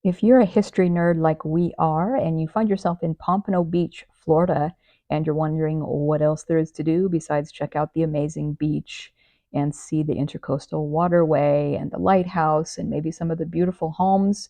If you're a history nerd like we are, and you find yourself in Pompano Beach, Florida, and you're wondering what else there is to do besides check out the amazing beach and see the intercoastal waterway and the lighthouse and maybe some of the beautiful homes,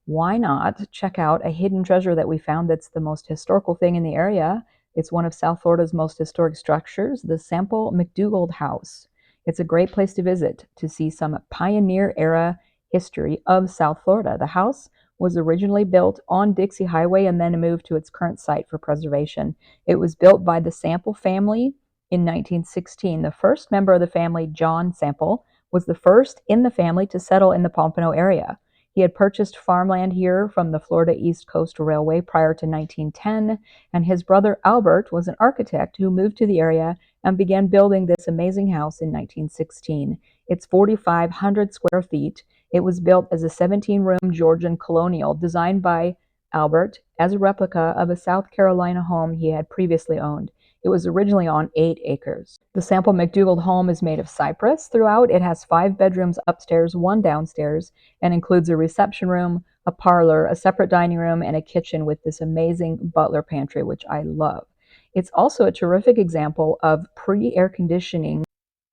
why not check out a hidden treasure that we found that's the most historical thing in the area? It's one of South Florida's most historic structures, the Sample McDougald House. It's a great place to visit to see some pioneer era history of South Florida. The house was originally built on Dixie Highway and then moved to its current site for preservation. It was built by the Sample family in 1916. The first member of the family, John Sample, was the first in the family to settle in the Pompano area. He had purchased farmland here from the Florida East Coast Railway prior to 1910, and his brother Albert was an architect who moved to the area and began building this amazing house in 1916. It's 4,500 square feet. It was built as a 17-room Georgian colonial designed by Albert as a replica of a South Carolina home he had previously owned. It was originally on 8 acres. The Sample McDougald home is made of cypress throughout. It has 5 bedrooms upstairs, 1 downstairs, and includes a reception room, a parlor, a separate dining room, and a kitchen with this amazing butler pantry, which I love. It's also a terrific example of pre-air conditioning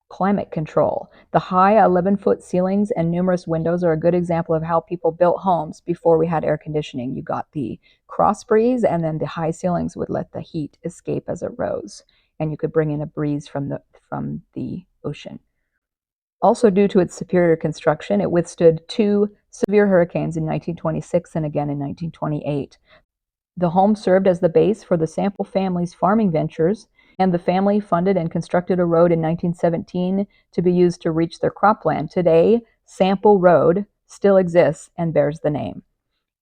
climate control. The high 11-foot ceilings and numerous windows are a good example of how people built homes before we had air conditioning. You got the cross breeze, and then the high ceilings would let the heat escape as it rose, and you could bring in a breeze from the ocean. Also, due to its superior construction, it withstood 2 severe hurricanes in 1926 and again in 1928. The home served as the base for the Sample family's farming ventures, and the family funded and constructed a road in 1917 to be used to reach their cropland. Today, Sample Road still exists and bears the name.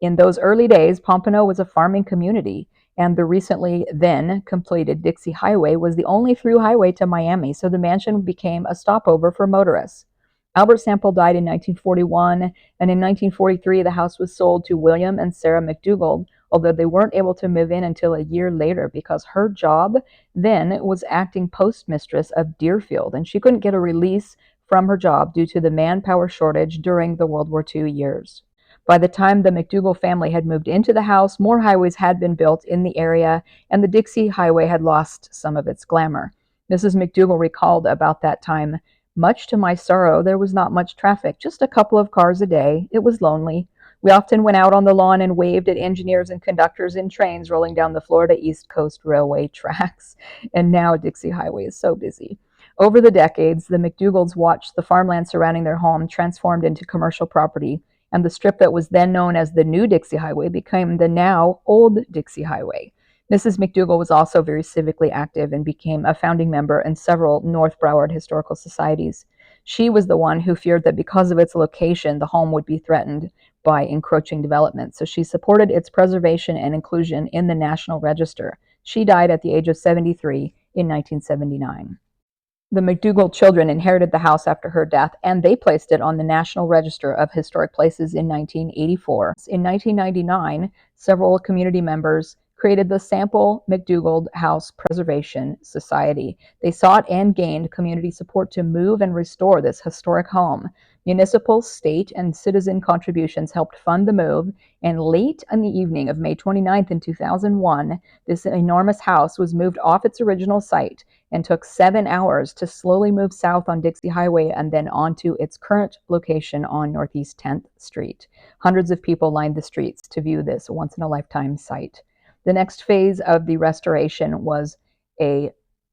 In those early days, Pompano was a farming community, and the recently then completed Dixie Highway was the only through highway to Miami, so the mansion became a stopover for motorists. Albert Sample died in 1941, and in 1943 the house was sold to William and Sarah McDougald, although they weren't able to move in until a year later because her job then was acting postmistress of Deerfield, and she couldn't get a release from her job due to the manpower shortage during the World War II years. By the time the McDougald family had moved into the house, more highways had been built in the area, and the Dixie Highway had lost some of its glamour. Mrs. McDougald recalled about that time, "Much to my sorrow, there was not much traffic, just a couple of cars a day. It was lonely. We often went out on the lawn and waved at engineers and conductors in trains rolling down the Florida East Coast Railway tracks. And now Dixie Highway is so busy." Over the decades, the McDougalds watched the farmland surrounding their home transformed into commercial property, and the strip that was then known as the New Dixie Highway became the now Old Dixie Highway. Mrs. McDougald was also very civically active and became a founding member in several North Broward historical societies. She was the one who feared that because of its location, the home would be threatened by encroaching development, so she supported its preservation and inclusion in the National Register. She died at the age of 73 in 1979. The McDougald children inherited the house after her death, and they placed it on the National Register of Historic Places in 1984. In 1999, several community members created the Sample McDougald House Preservation Society. They sought and gained community support to move and restore this historic home. Municipal, state, and citizen contributions helped fund the move, and late in the evening of May 29th in 2001, this enormous house was moved off its original site and took 7 hours to slowly move south on Dixie Highway and then onto its current location on Northeast 10th Street. Hundreds of people lined the streets to view this once-in-a-lifetime site. The next phase of the restoration was a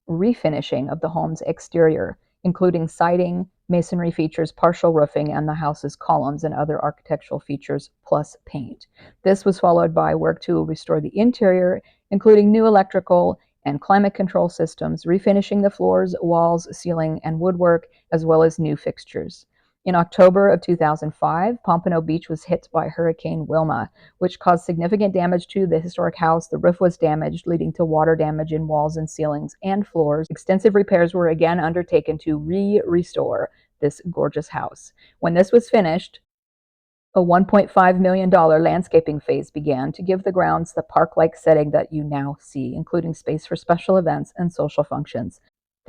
refinishing of the home's exterior, including siding, masonry features, partial roofing, and the house's columns and other architectural features, plus paint. This was followed by work to restore the interior, including new electrical and climate control systems, refinishing the floors, walls, ceiling, and woodwork, as well as new fixtures. In October of 2005, Pompano Beach was hit by Hurricane Wilma, which caused significant damage to the historic house. The roof was damaged, leading to water damage in walls and ceilings and floors. Extensive repairs were again undertaken to restore this gorgeous house. When this was finished, a $1.5 million landscaping phase began to give the grounds the park-like setting that you now see, including space for special events and social functions.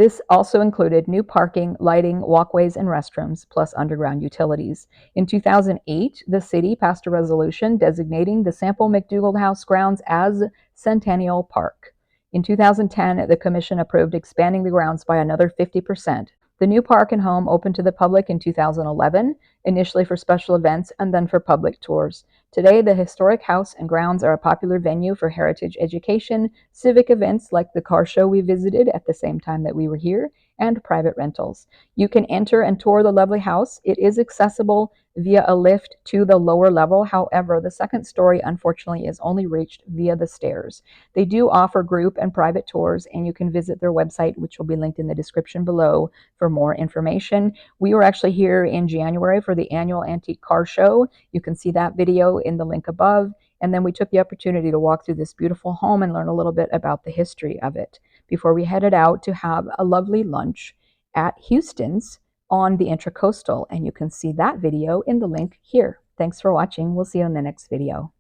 This also included new parking, lighting, walkways, and restrooms, plus underground utilities. In 2008, the city passed a resolution designating the Sample McDougald House grounds as Centennial Park. In 2010, the commission approved expanding the grounds by another 50%. The new park and home opened to the public in 2011, initially for special events and then for public tours. Today, the historic house and grounds are a popular venue for heritage education, civic events like the car show we visited at the same time that we were here, and private rentals. You can enter and tour the lovely house. It is accessible via a lift to the lower level. However, the second story, unfortunately, is only reached via the stairs. They do offer group and private tours, and you can visit their website, which will be linked in the description below, for more information. We were actually here in January for the annual antique car show. You can see that video in the link above. And then we took the opportunity to walk through this beautiful home and learn a little bit about the history of it before we headed out to have a lovely lunch at Houston's on the Intracoastal. And you can see that video in the link here. Thanks for watching. We'll see you in the next video.